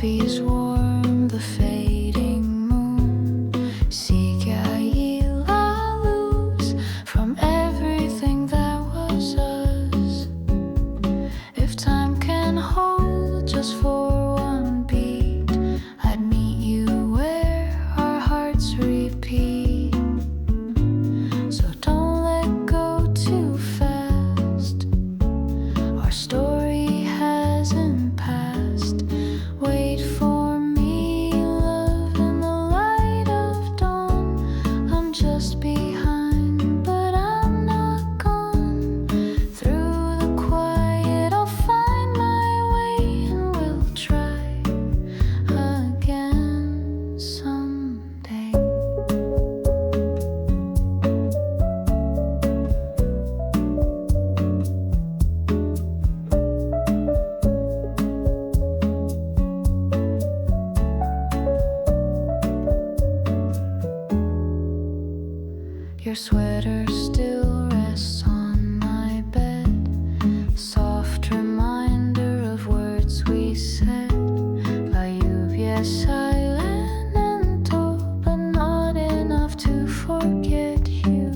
breeze warm the fading moon. Seek ye la loose from everything that was us. If time can hold just for one beat, I'd meet you where our hearts repeat. So don't let go too fast. Our story hasn't passed. Wait for me, love, in the light of dawn. I'm just behind, but I'm not gone. Through the quiet, I'll find my way, and we'll try again someday. Your sweater still rests on my bed, soft reminder of words we said. La lluvia es silent and tall, but not enough to forget you.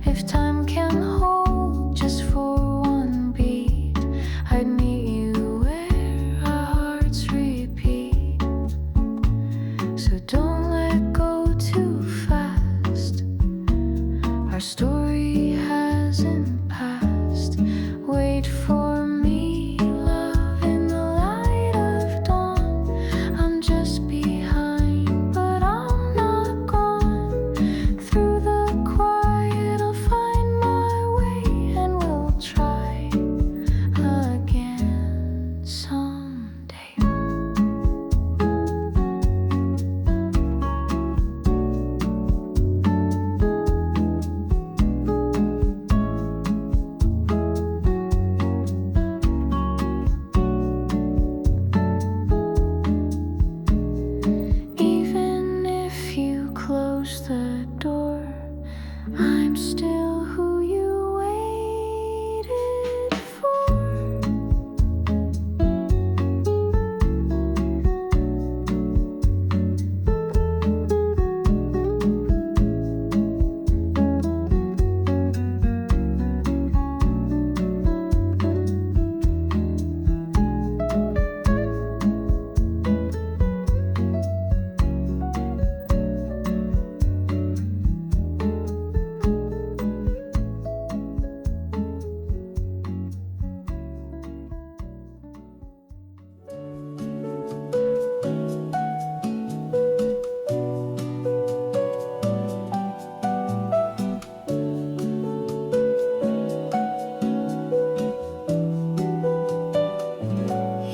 If time can hold just for one beat, I'd meet you where our hearts repeat. So don't let go too fast. Our story hasn't passed. Wait for me, love, in the light of dawn. I'm just behind, but I'm not gone. Through the quiet, I'll find my way, and we'll try again someday. Even if you close the door, I'm still who you waited for.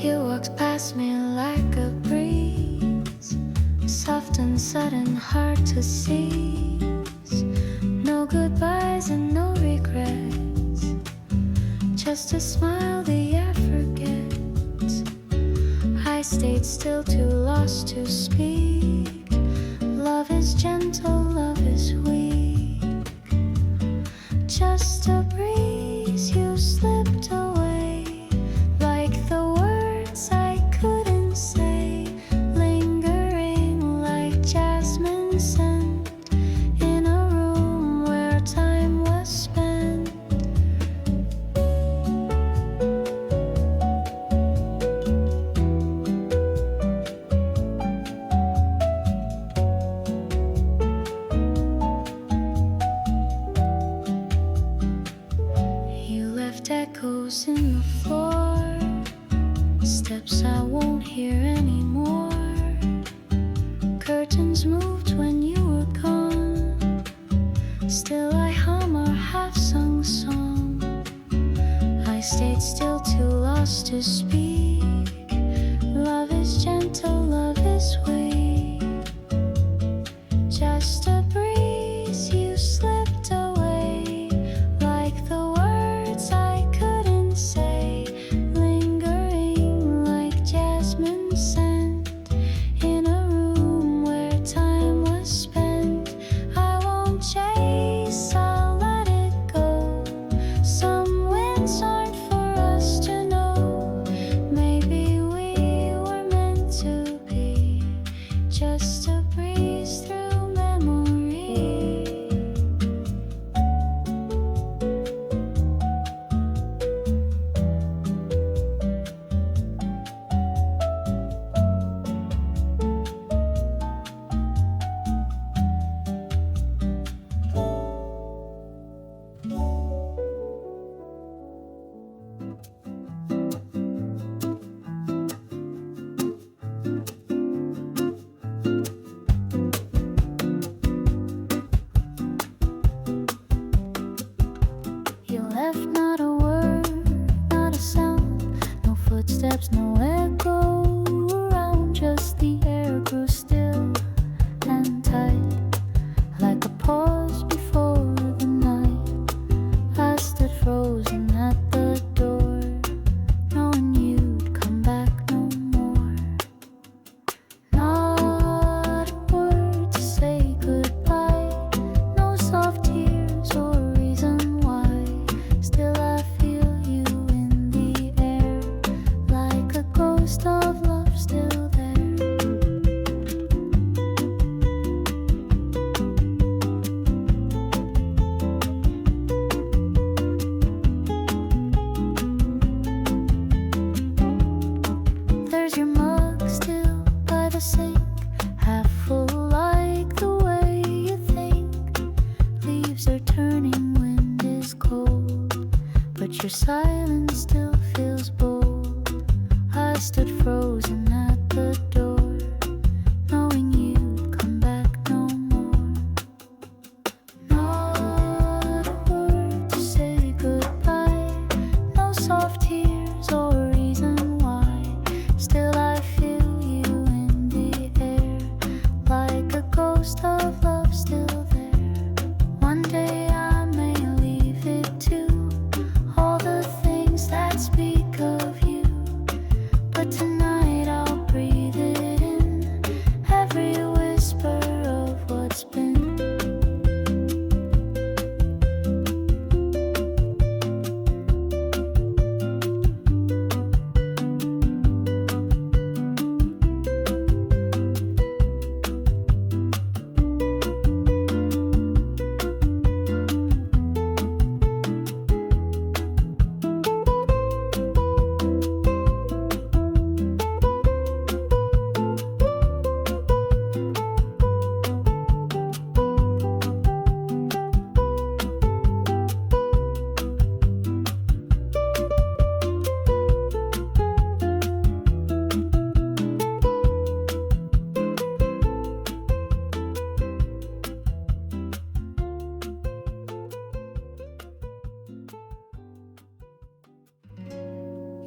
You walked past me like a breeze, soft and sudden, hard to seize. No goodbyes and no regrets, just a smile the air forgets. I stayed still, too lost to speak. Love is gentle, love is weak. Just a breeze, you slipped away, like the words I couldn't say, lingering like jasmine scent in a room where time was spent. You left echoes in the floor, steps I won't hear anymore. Curtains moved when you were gone, still I hum our half-sung song. I stayed still, too lost to speak. Love is gentle, love is weak. Just a breeze, you slipped away, like the words I couldn't say, lingering like jasmine scent in a room where time was spent. I won't chase, I'll let it go. Some winds aren't for us to know.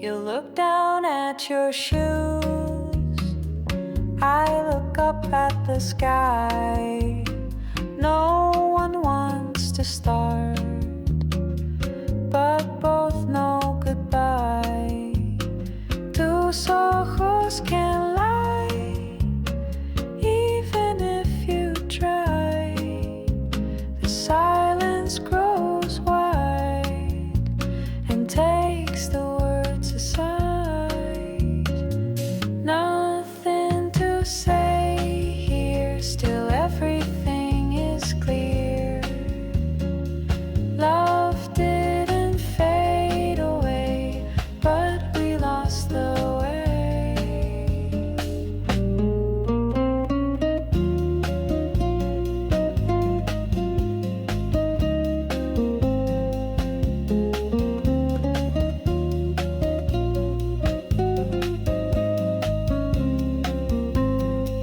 You look down at your shoes, I look up at the sky. No one wants to start, but both know goodbye. Tus ojos can't lie, even if you try. The silence grows wide and takes the words aside. Nothing to say here, still everything is clear. Love didn't fade away, but we lost the way.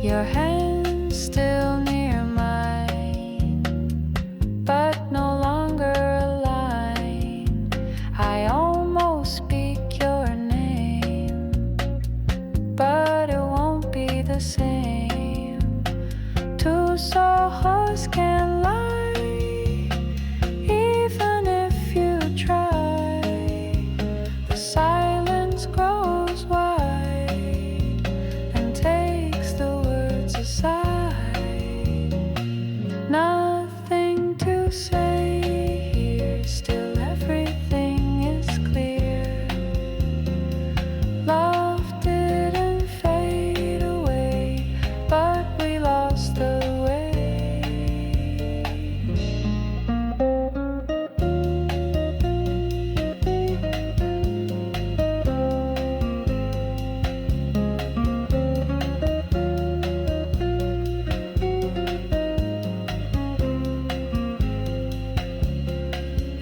Your hand still near mine, but no longer aligned. I almost speak your name, but it won't be the same. Tus ojos can't lie, even if you try. The silence grows wide and takes the words aside. Nothing to say here, still everything is clear. Love didn't fade away, but we lost the way.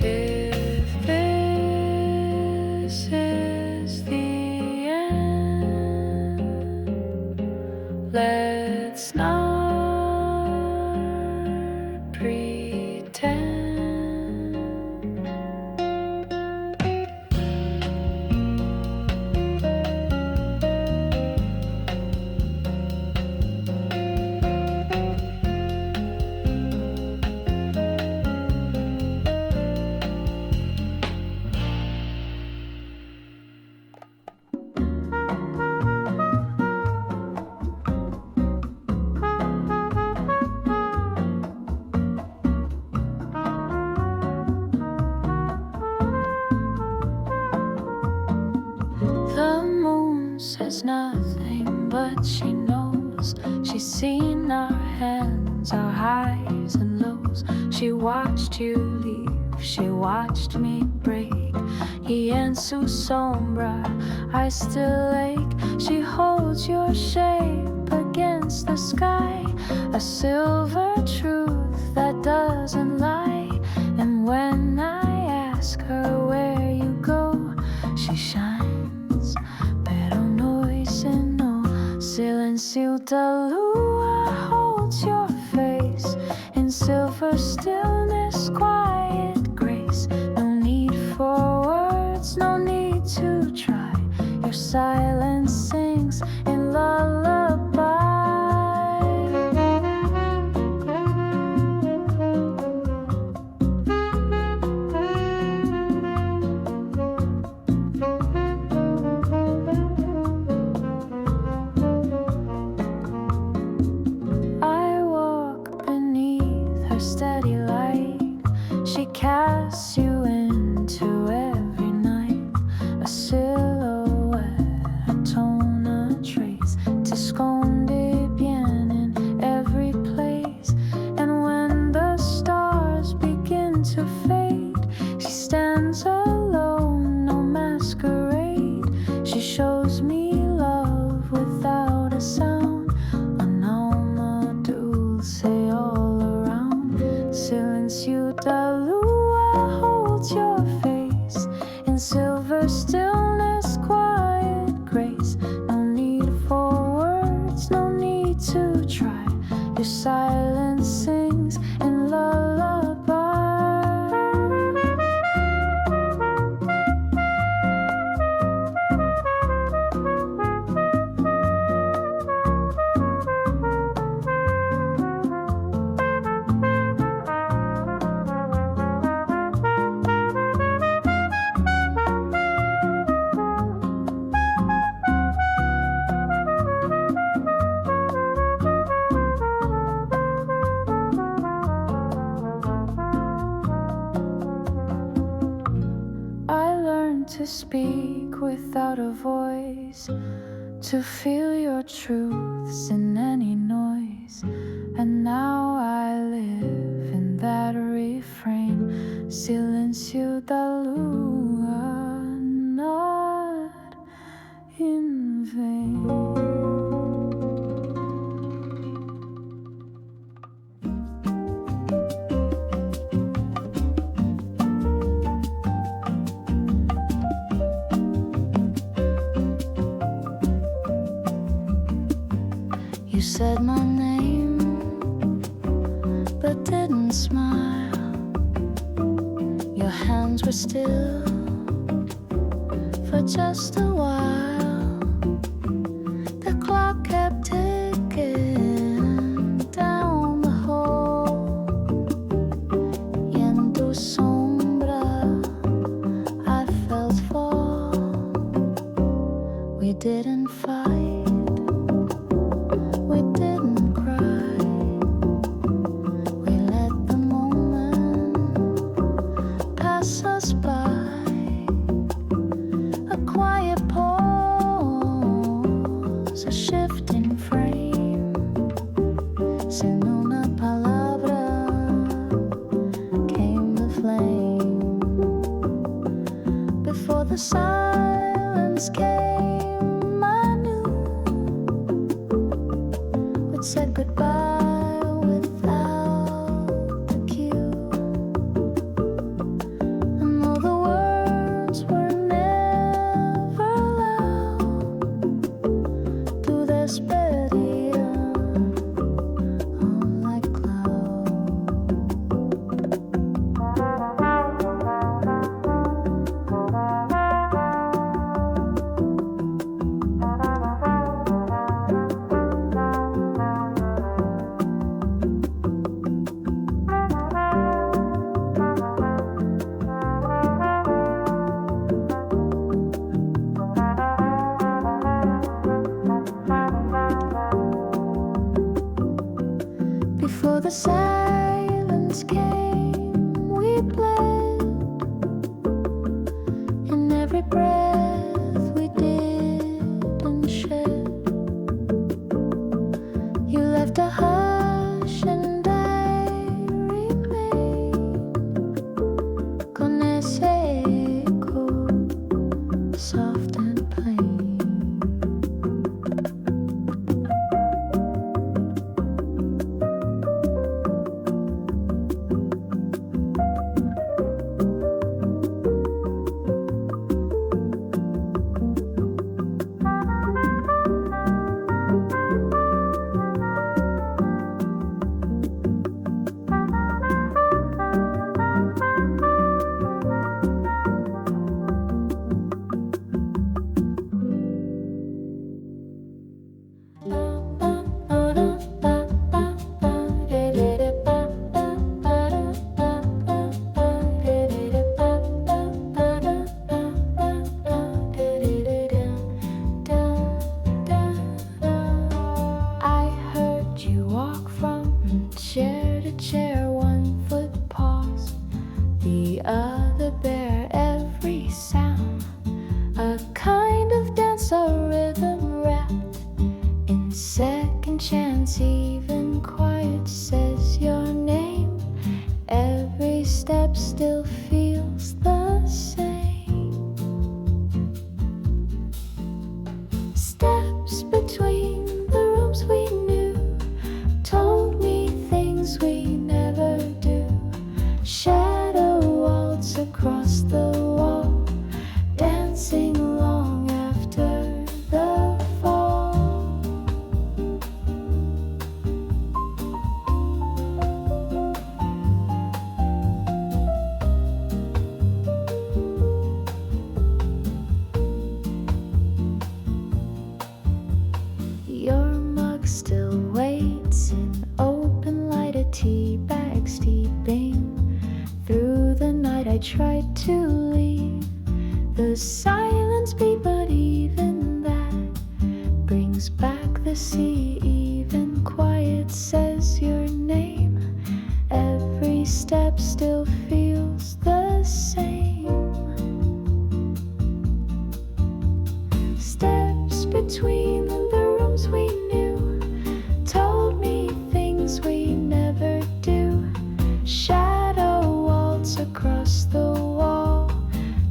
If this is the end, let's not pretend. says nothing, but she knows. She's seen our hands, our highs and lows. She watched you leave, she watched me break. Y en su sombra I still ache. She holds your shape against the sky, a silver truth that doesn't lie. And when I ask her where you go, she shines, pero no dice no. Silencio de lua holds your face in silver stillness, quiet grace. No need for words, no need to try. Your silence sings in lullaby. I walk beneath her steady light. She casts you into every night, a silhouette, a tone, a trace. Te esconde bien in every place. And when the stars begin to fade, she stands alone, no masquerade. She shows me love without a sound, an alma dulce all around. Silencio de lua holds your face in silver stillness, quiet grace. No need for words, no need to try. Your silence sings in lullaby. I learned to speak without a voice, to feel your truths in any noise. And now I live in that refrain. Silencio da lua, not in vain. You said my name, but didn't smile. Your hands were still for just a while. The clock kept ticking down the hall. Y en tu sombra I felt fall. We didn't fight, we didn't cry. We let the moment pass us by. A quiet pause, a shifting frame. Sin una palabra came the flame. Before the silence came, I knew we'd said goodbye without the cue. And though the words were never loud, tu despedida, all like clouds. Before the silence came, we bled in every breath we didn't the hush and I remain con ese echo soft and plain. I heard you walk from chair to chair, one foot paused, the other bare, every sound a kind of dance, a rhythm wrapped in second chance. Even quiet says your name, every step still feels the same. Steps between the rooms we knew told me things we never do. Shadow waltz across the wall, dancing long after the fall. Your mug still waits in open lighted tea bag, steeping through the night. I tried to leave the silence be, but even that brings back the sea. Even quiet says your name, every step still feels the same. Steps between the rooms we knew told me things we never do. Shadow waltz across the wall,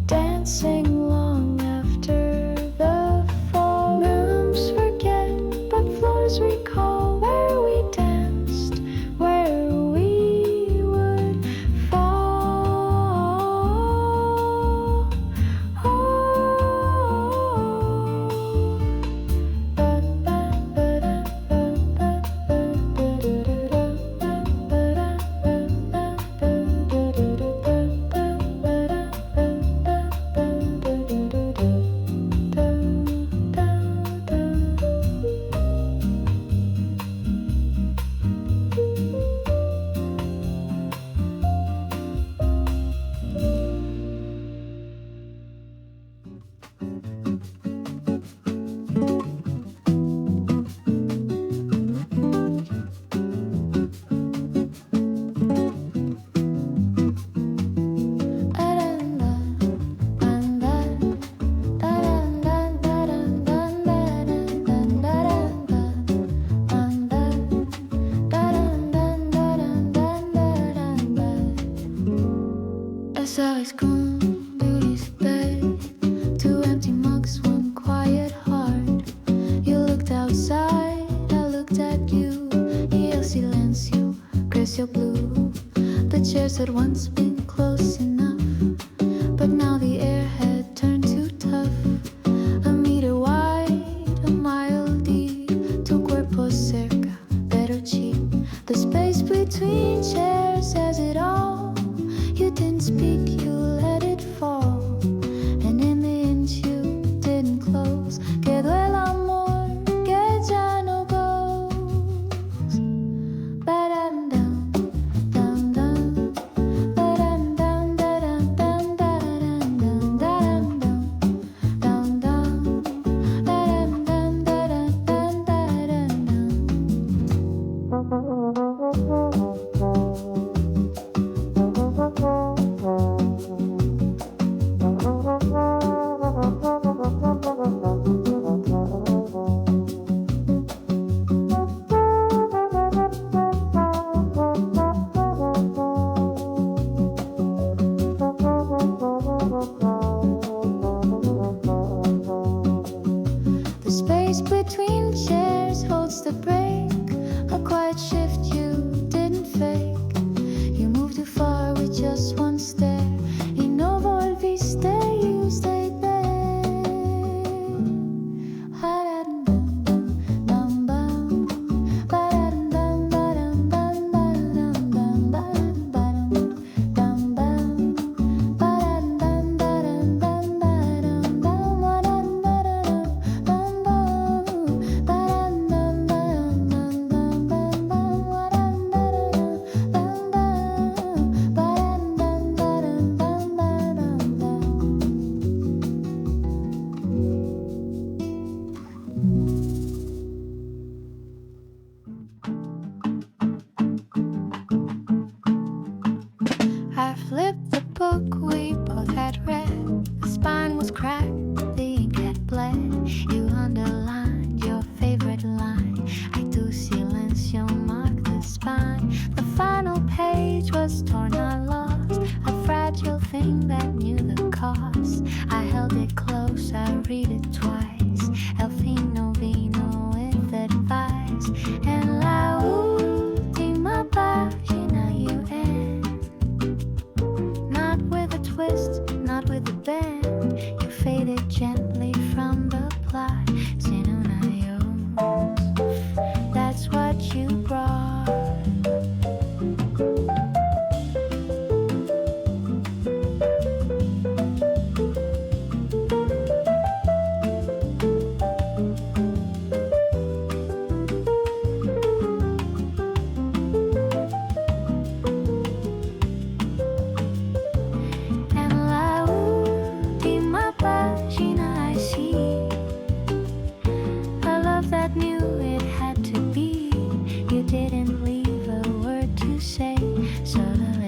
dancing long after the fall. Rooms forget, but floors recall where we danced, where we would fall. As I escondo respect, two empty mugs, one quiet heart. You looked outside, I looked at you, y el silencio creció blue. The chairs had once been close enough, but now the air had turned too tough. A meter wide, a mile deep, tu cuerpo cerca, better cheap. The space between chairs says it all. You didn't speak, you let it fall, and in the end you didn't close. Quedó el amor que ya no goes. Ba-dum-dum, dum-dum, ba-dum-dum, da-dum, dum-dum, da-dum, dum-dum. between chairs holds the break, a quiet shift you didn't fake. You moved too far with just one stare. Y no volviste, you stayed there. I flipped the book we both had read. The spine was cracked, the ink had bled. You underlined your favorite line. I do silencio mark the spine. The final page was torn, I lost. A fragile thing that knew the cost. I held it close, I read it twice. El fino vino with advice. En la última página you end. Not with a twist, not with a bend. You faded gently from the plot. Sin un adios. That's what you brought.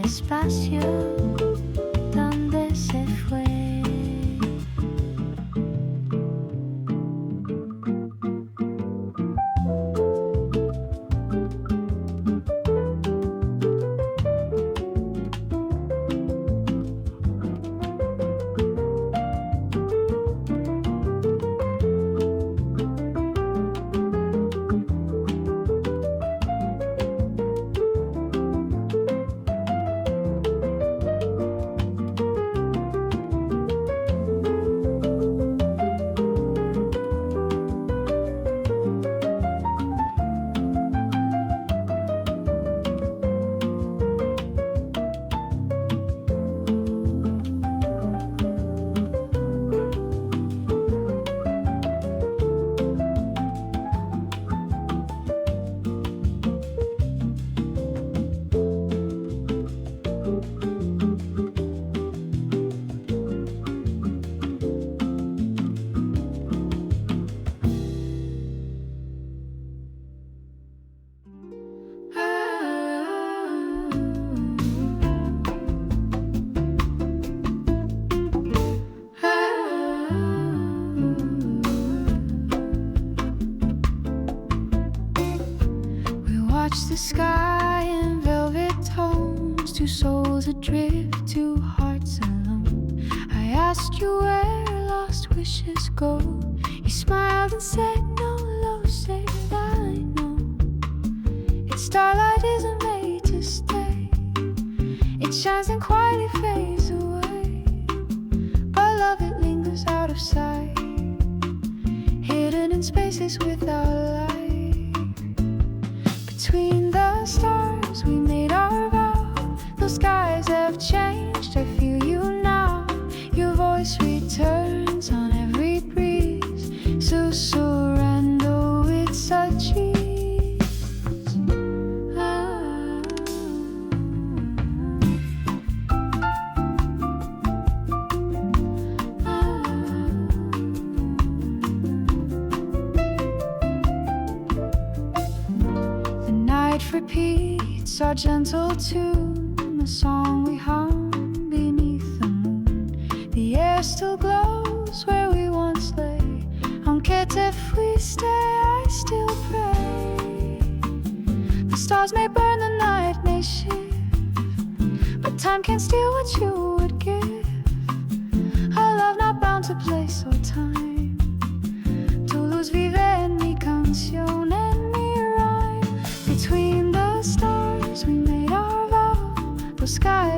Espacio donde se fue. Watch the sky in velvet tones, two souls adrift, two hearts alone. I asked you where lost wishes go. You smiled and said no, low, say that I know. Its starlight isn't made to stay. It shines and quietly fades away, but love, it lingers out of sight, hidden in spaces without light. Between the stars we made our vow. Those skies have changed, I feel you now. Your voice returns on every breeze. Susurrando with such ease. Repeats our gentle tune, a song we hum beneath the moon. The air still glows where we once lay. Aunque te fuiste, I still pray. The stars may burn, the night may shift, but time can't steal what you would give. A love not bound to place or time. Tu luz vive en mí.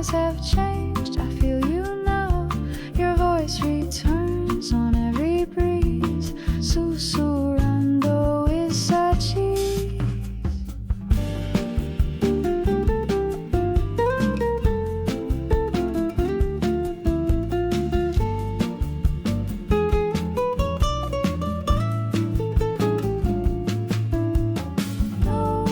skies have changed. I feel you now. Your voice returns on every breeze. Susurrando is such ease. No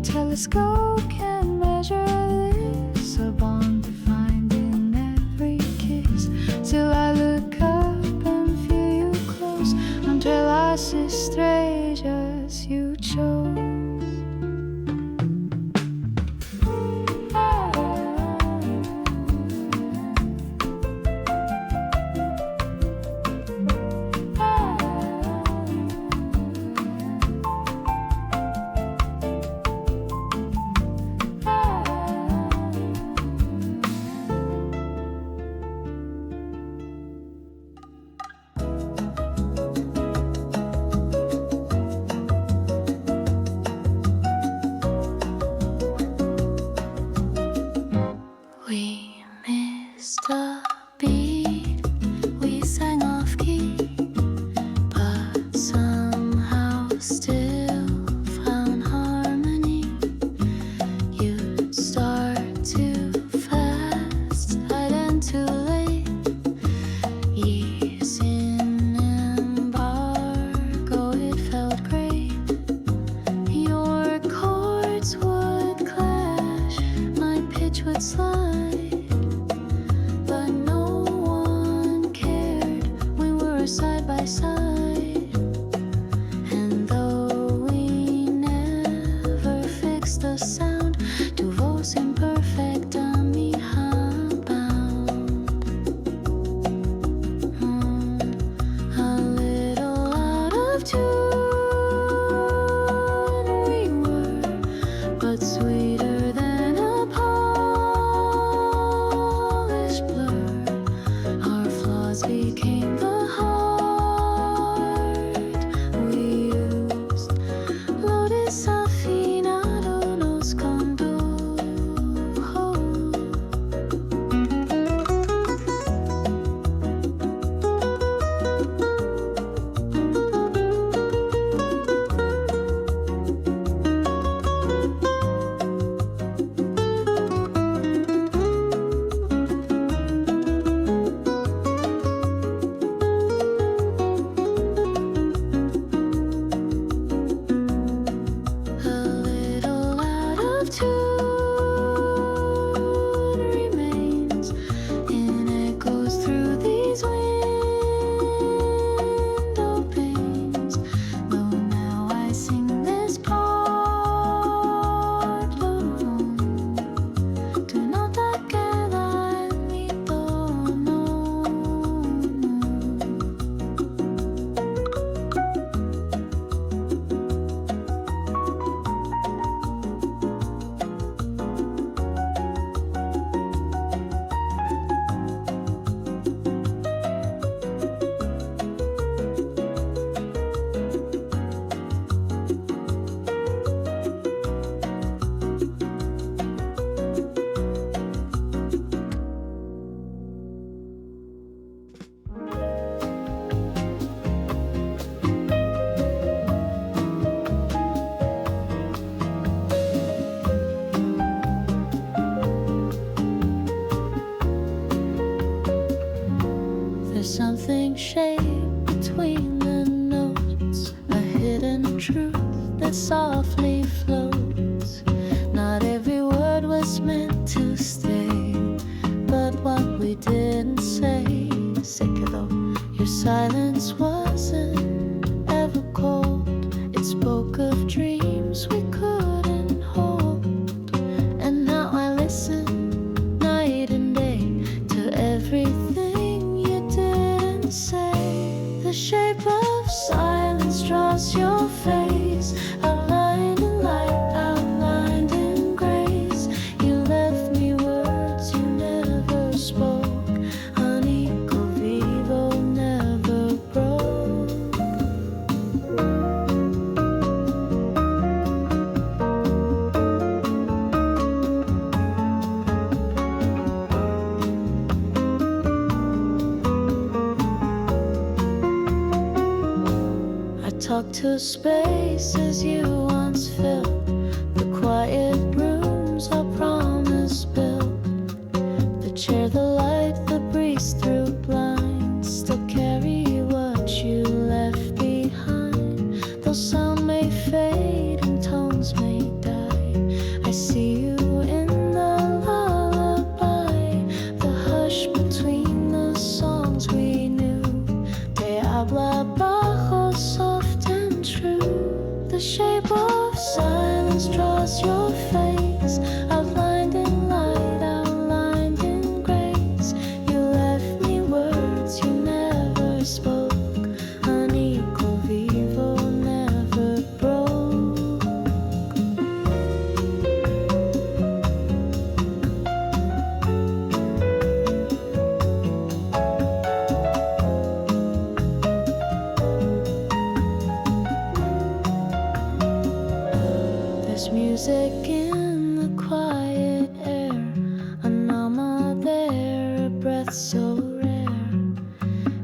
telescope can measure this, a bond defined in every kiss. Till I look up and feel you close, until las estrellas you chose. We missed a beat, we sang off key, but somehow still found harmony. You'd start too fast, I'd end too late. Years in embargo, it felt great. Your chords would clash, my pitch would slide, but no one cared. We were side by side, and though we never fixed the sound, tu voz imperfecta mi bound. A little out of tune we were, but sweeter than a polished blur. Our flaws became the heart we used. Lo desafinado nos condujo. A little out of tune remains in echoes through these window panes. Though now I sing this part alone, tu nota queda en mi tono. There's something shaped between the notes, a hidden truth that softly floats. Not every word was meant to stay, but what we didn't say se quedó. Your silence wasn't ever cold, it spoke of dreams we couldn't hold. And now I listen night and day to everything you didn't say. The shape of silence draws your face, outlined in light, outlined in grace. You left me words you never spoke, anico vivo never broke. to spaces you once filled, the quiet rooms our promise built, the chair, the light, the breeze through blinds still carry what you left behind. Though sound may fade and tones may die, I see you in the lullaby, the hush between the songs we knew. Te habla bajo, soft and true. The shape of silence draws your face, outlined in light, outlined in grace. You left me words you never spoke, unequal vivo never broke. There's music in the quiet air, an alma there, a breath so rare.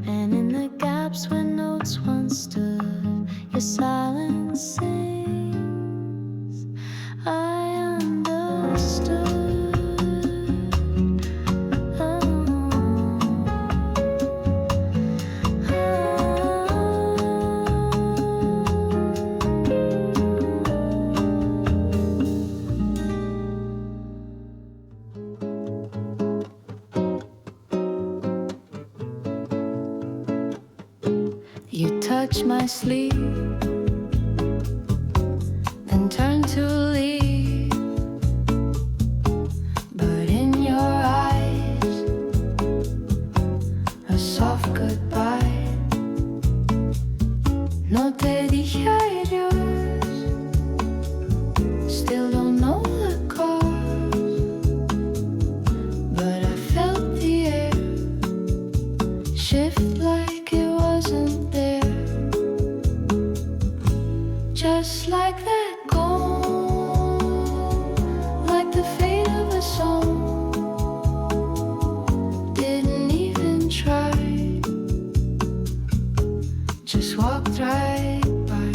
And in the gaps where notes once stood, your silence sings. I understood. You touch my sleeve, then turn to leave. But in your eyes, a soft goodbye. No te dije adiós, still don't know the cause, but I felt the air shift like it wasn't there. Just like that gone, like the fate of a song. Didn't even try, just walked right by.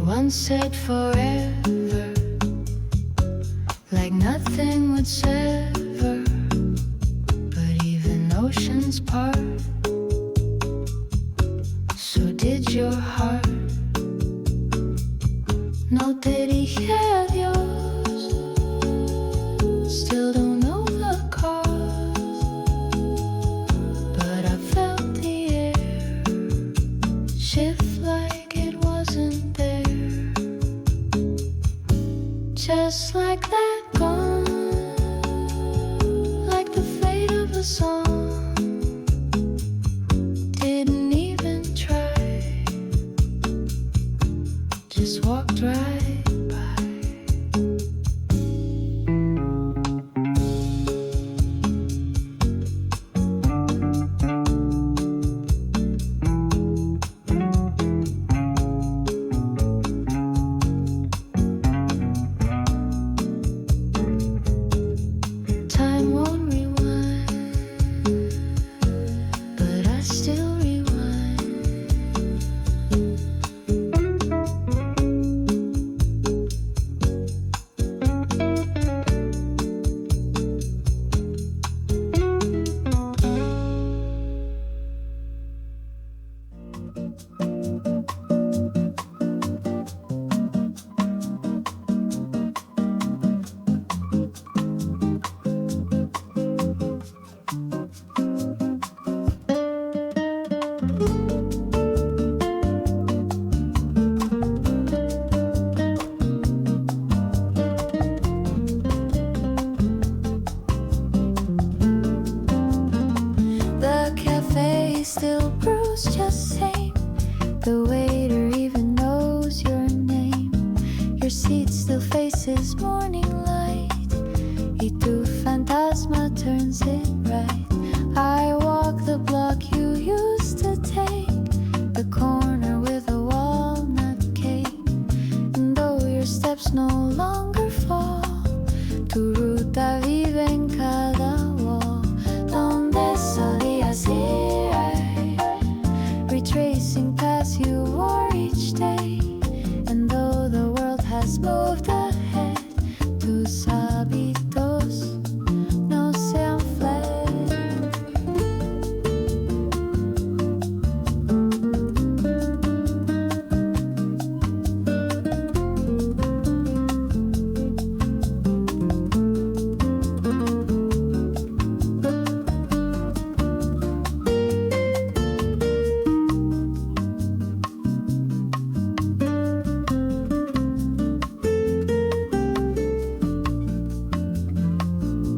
Once said forever, like nothing would sever, but even oceans part, so did your heart. No te dije adiós, still don't know the cause, but I felt the air shift like it wasn't there. Just like that gone, like the fate of a song. Didn't even try, just walked right by. Time won't rewind, but I still rewind. the corner with a walnut cake. And though your steps no longer fall, tu ruta vive en cada wall. Donde solías ir, retracing paths you wore each day. And though the world has moved ahead, tus hábitos no se han fled.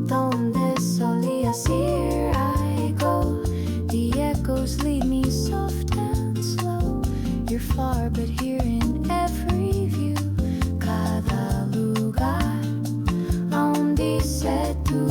Donde solías ir, I go. The echoes lead me soft and slow. You're far, but here in every view. Cada lugar aún dice tú.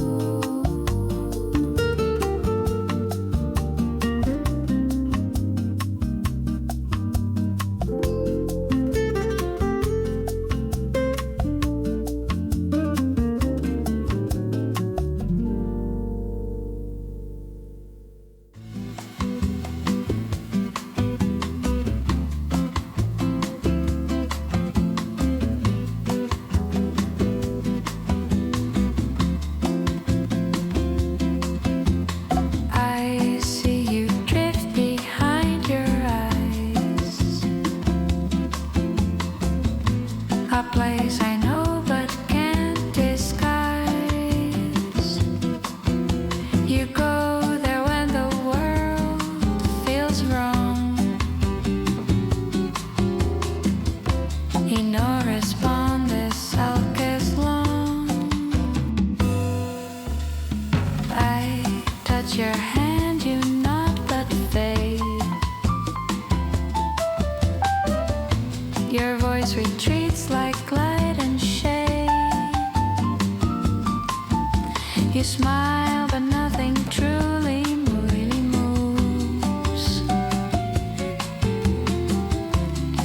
I see you drift behind your eyes, a place I know but can't disguise. You go there when the world feels wrong, y no respondes al que es long. I touch your hand, you nod but fade. Your voice retreats like light and shade. You smile but nothing truly moves.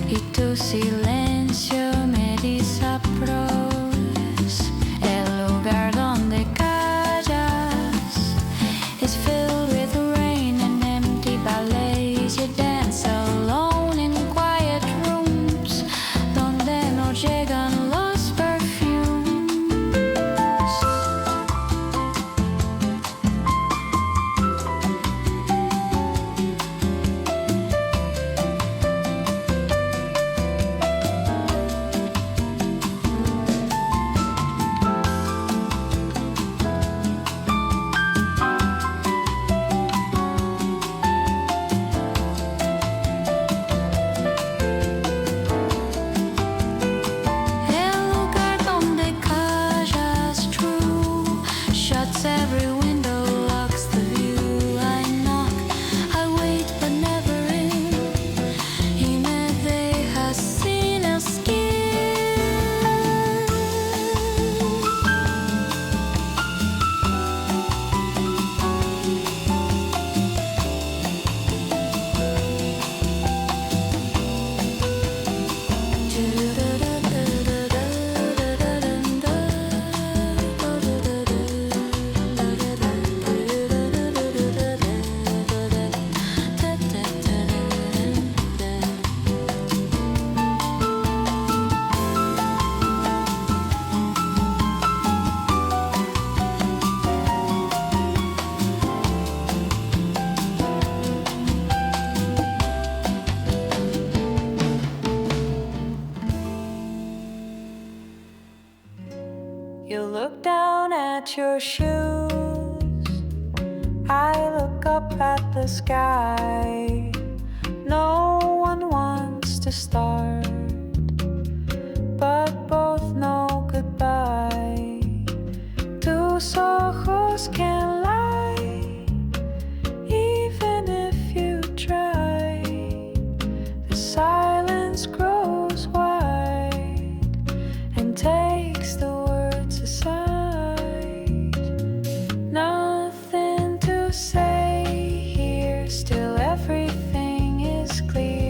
Y tu silencio me desapros. El lugar donde callas is filled with rain and empty ballets. You dance alone in quiet rooms donde no llegan los perfumes. El lugar donde callas true shuts every window, locks the view. I knock, I wait but never in, y me dejas sin esquiar. You look down at your shoes, I look up at the sky. No one wants to start, but both know goodbye. Tus ojos can lie, even if you try. The silence grows wide and takes the words aside. Nothing to say here, still everything is clear.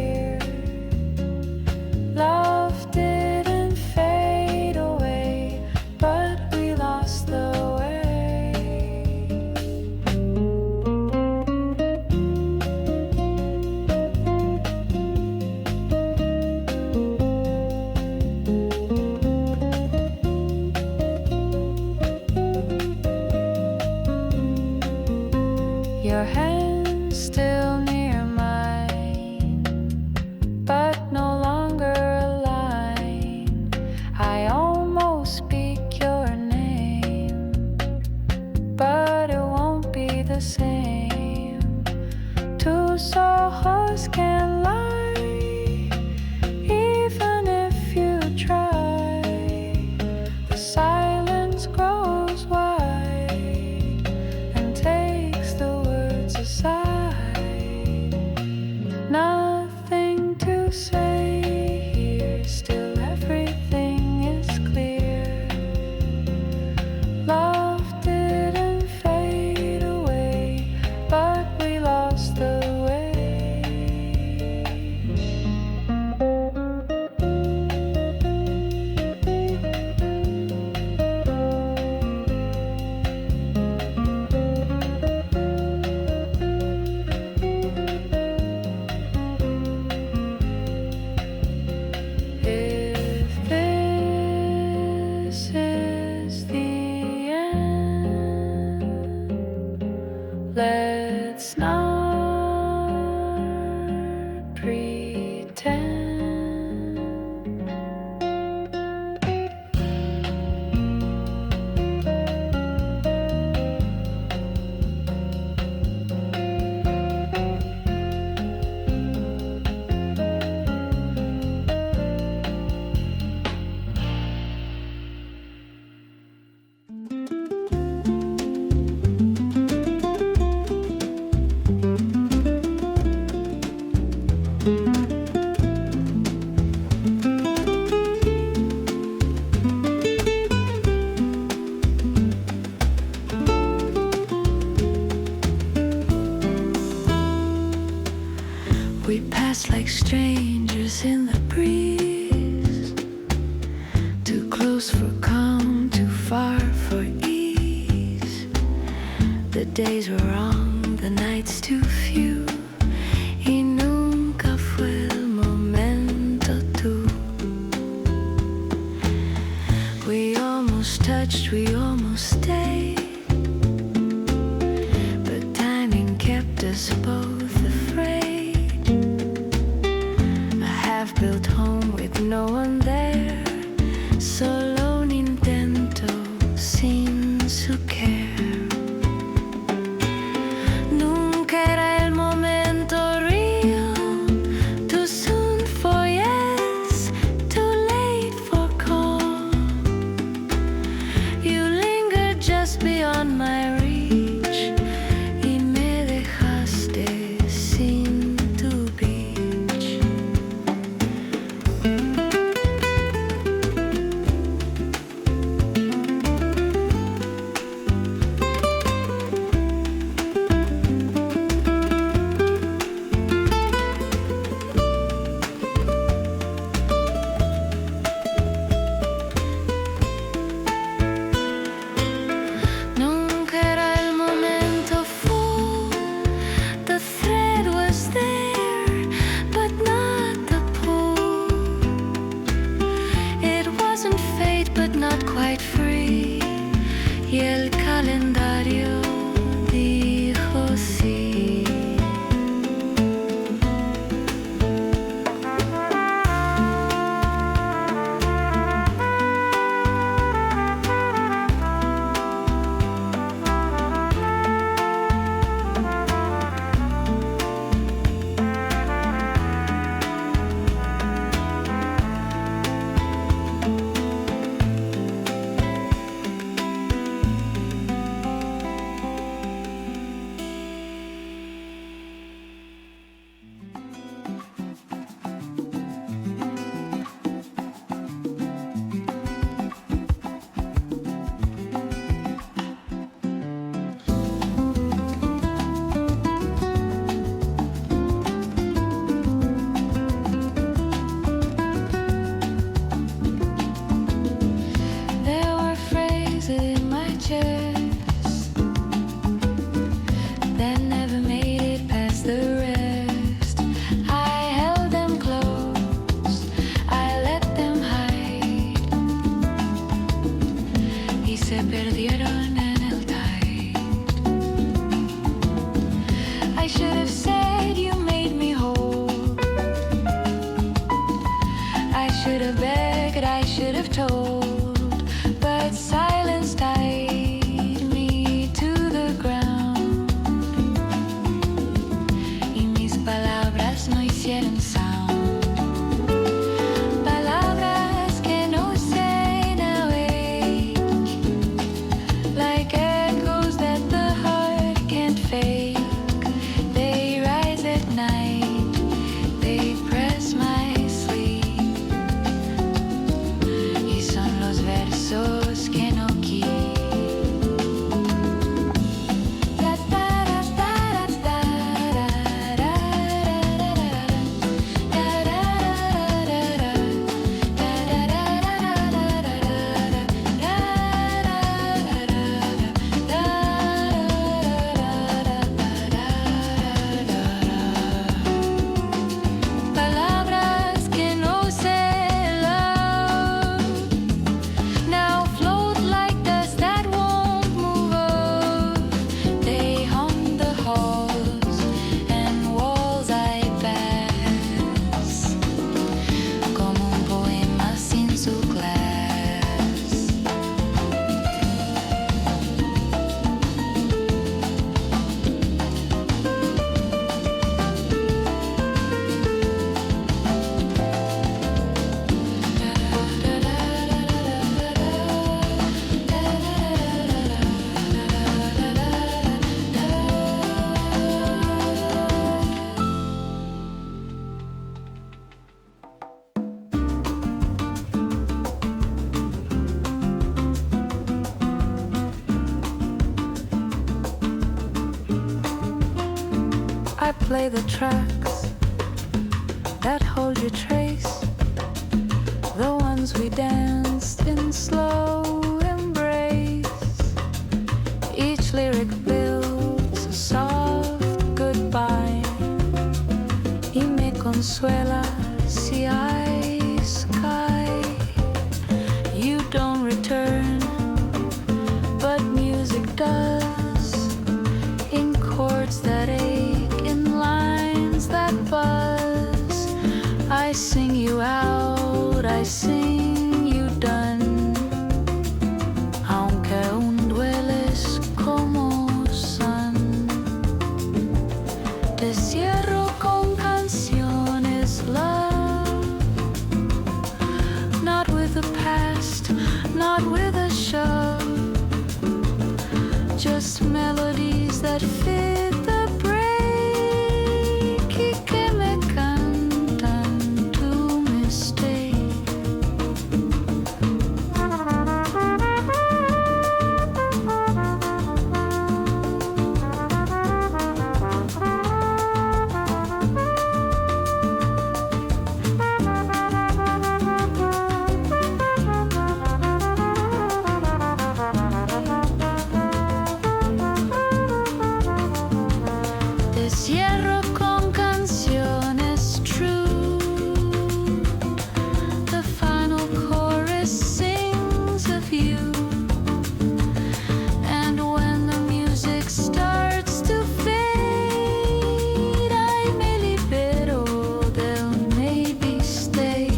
say here, still everything is clear. Love didn't fade away, but we lost the way. If this is the end, let's not pretend. We pass like strangers in the breeze, too close for calm, too far for ease. The days were long, the nights too few, y nunca fue el momento tú. We almost touched, we almost stayed, but timing kept us both afraid. Built home with no one there, solo un intento sin su care. Nunca era el momento real, too soon for yes, too late for call. You lingered just beyond my reach, y me dejaste sin tu beach. play the tracks that hold your trace, the ones we danced in slow embrace. Each lyric builds a soft goodbye. Y me consuela si hay sky. You don't return, but music does, in chords that ache, in lines that buzz. I sing you out, I sing you done, aunque aún dueles como sun. Te cierro con canciones, love, not with the past, not with a shove, just melodies that fit the break y que me cantan tu mistake. Te cierro con canciones true. The final chorus sings of you. And when the music starts to fade, I me libero del maybe stay.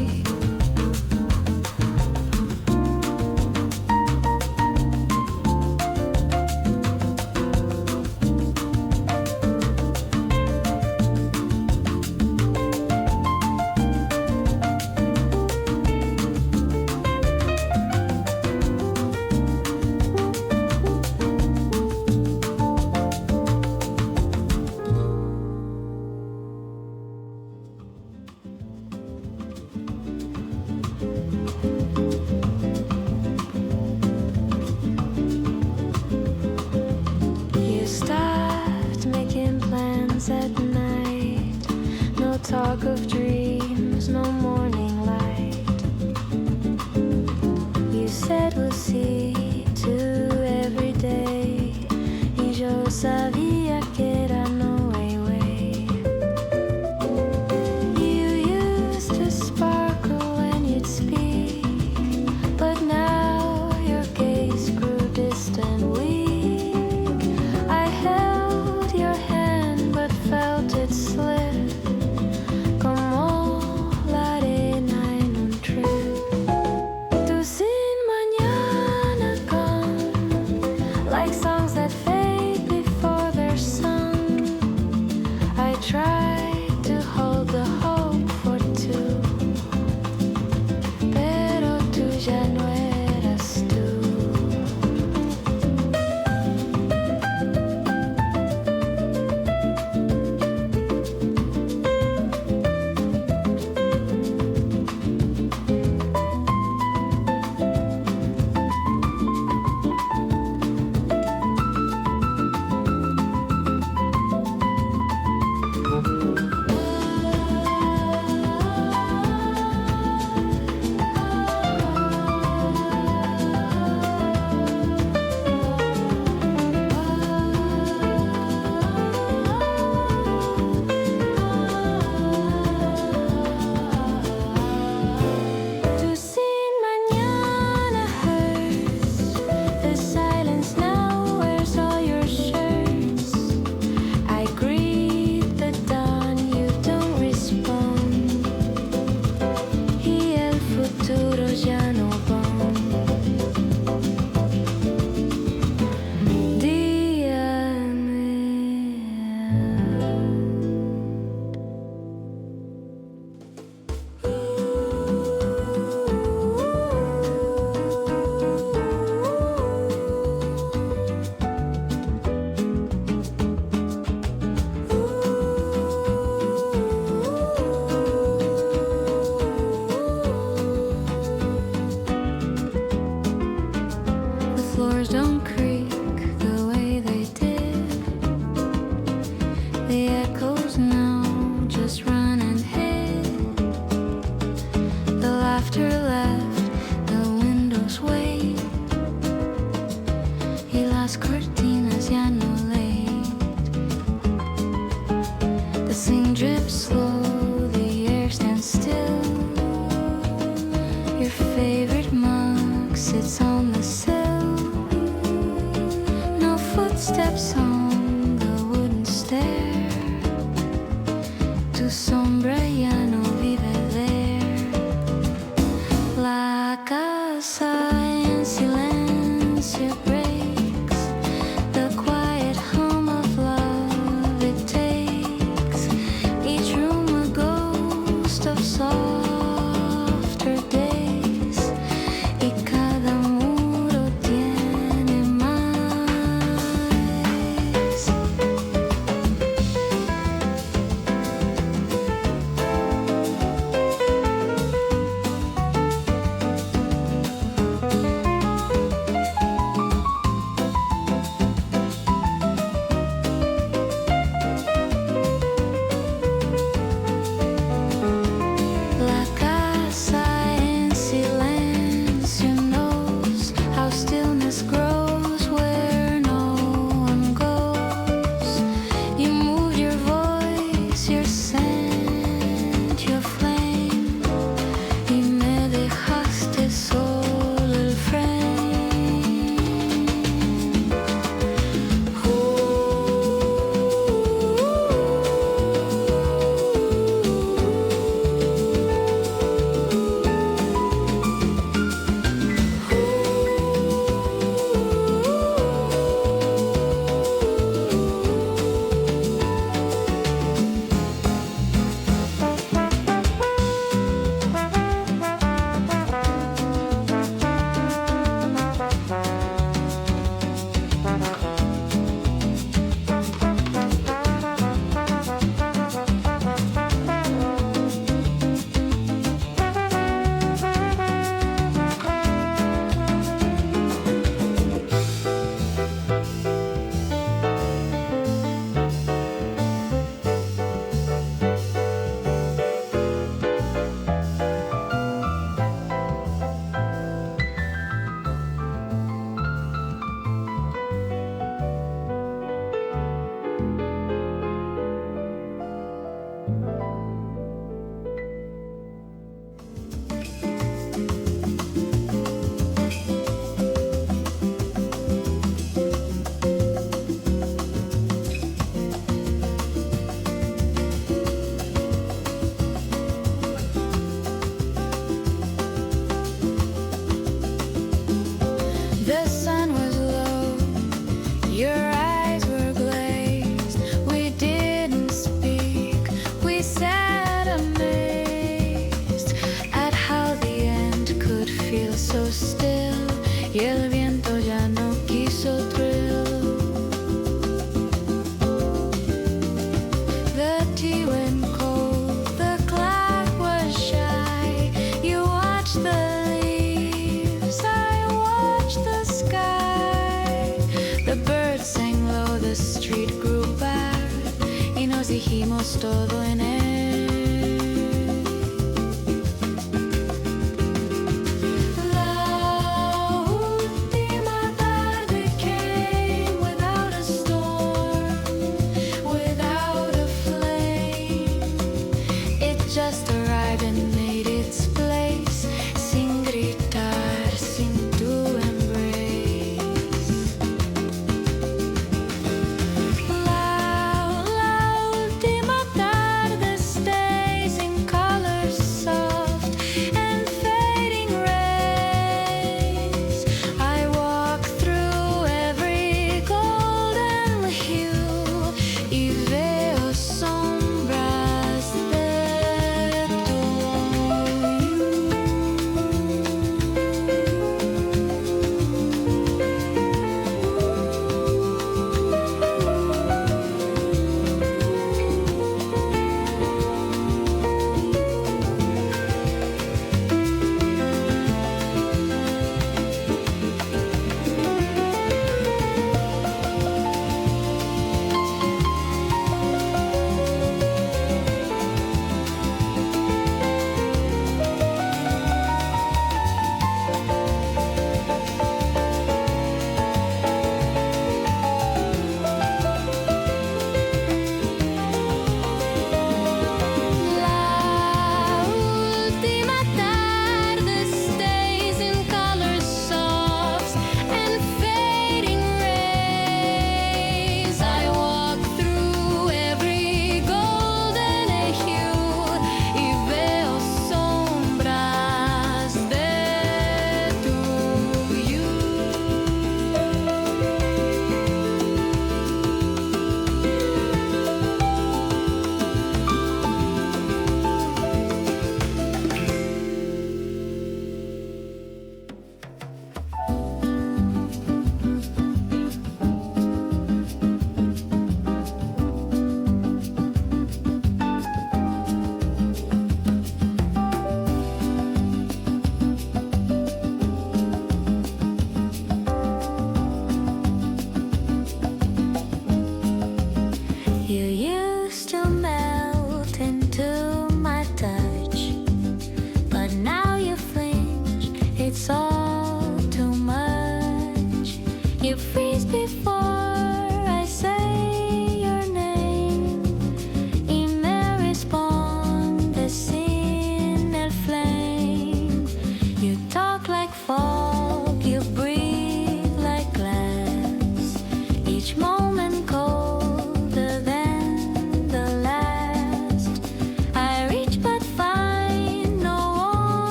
You stopped making plans at night. No talk of dreams, no morning light. You said we'll see to every day. Y yo sabía que era no way, way. You used to sparkle when you'd speak, but now your gaze grew distant, weak. I held your hand but felt it slip, como softer days y cada muro tiene más. La casa en silencio knows how stillness grows where no one goes. You move your voice, your scent, your flame, y me dejaste solo el frame. The sun was low, your eyes were glazed. We didn't speak, we sat amazed at how the end could feel so still. Y el viento ya no quiso thrill. The tea went cold, the clock was shy. You watched the leaves, I watched the sky. The birds sang low, the street grew bad, y nos dijimos todo en él. La última tarde came without a storm, without a flame. It just arrived and made its place, sin gritar, sin tu embrace. La última tarde stays in colors soft and fading rays. I walk through every golden hue y veo sombras de tu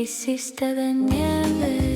hiciste de nieve.